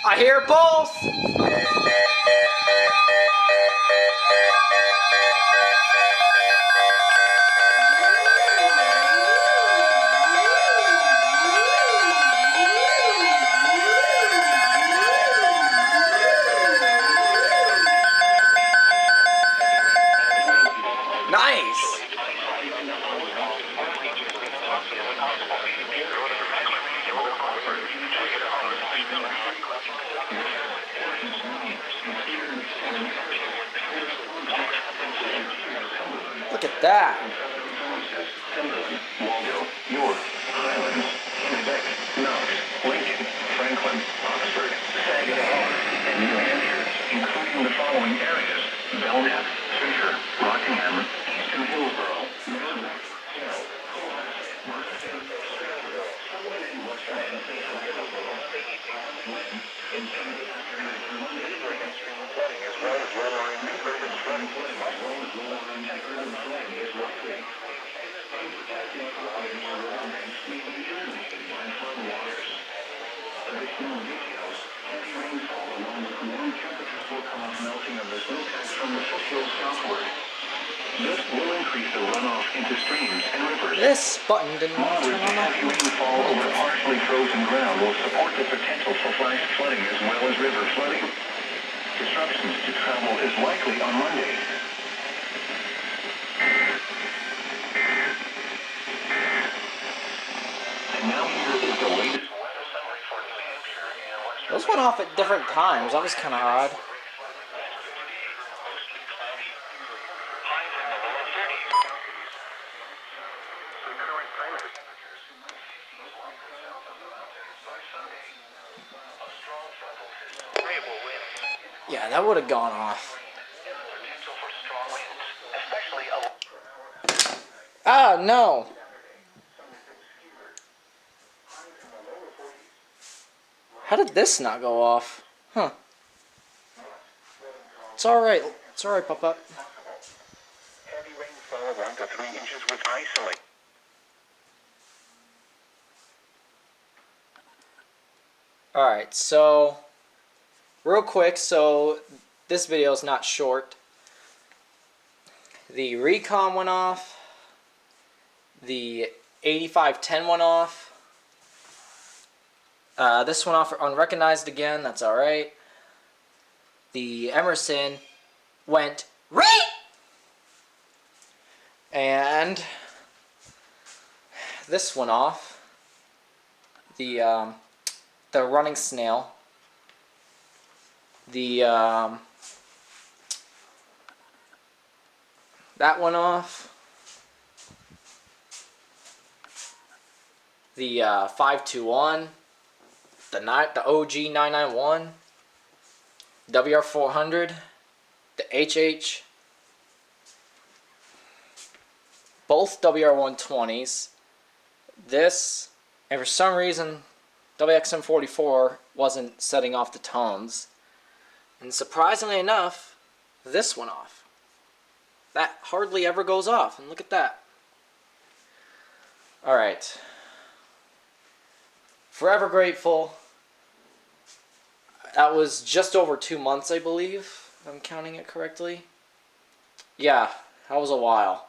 I hear both! Nice! Look at that! Waldo, York, Highlands, Quebec, Knox, Lincoln, Franklin, Oxford, Saginaw, and New Hampshire, including the following areas: Belknap, Fisher, Rockingham, Eastern Hillsborough, melting of the snowpacks from the foothills southward. This will increase the runoff into streams and rivers. This button didn't want to turn on. Heavy rainfall over partially frozen ground will support the potential for flash flooding as well as river flooding. Disruptions to travel is likely on Monday. And now here is the latest weather summary for New Hampshire and Western. Those went off at different times. That was kind of odd. Yeah, that would have gone off. Ah, no! How did this not go off? Huh. It's alright. It's alright, Papa. Heavy rainfall 1 to 3 inches with isolate. Alright, so real quick, so this video is not short. The recon went off. The 8510 went off. This went off unrecognized again. That's alright. The Emerson went REE! And this went off. The running snail. The that went off. The 521. The OG 991. WR400. The HH. Both WR120s. This, and for some reason WXM44 wasn't setting off the tones. And surprisingly enough, this went off. That hardly ever goes off, and look at that. Alright. Forever grateful. That was just over 2 months, I believe, if I'm counting it correctly. Yeah, that was a while.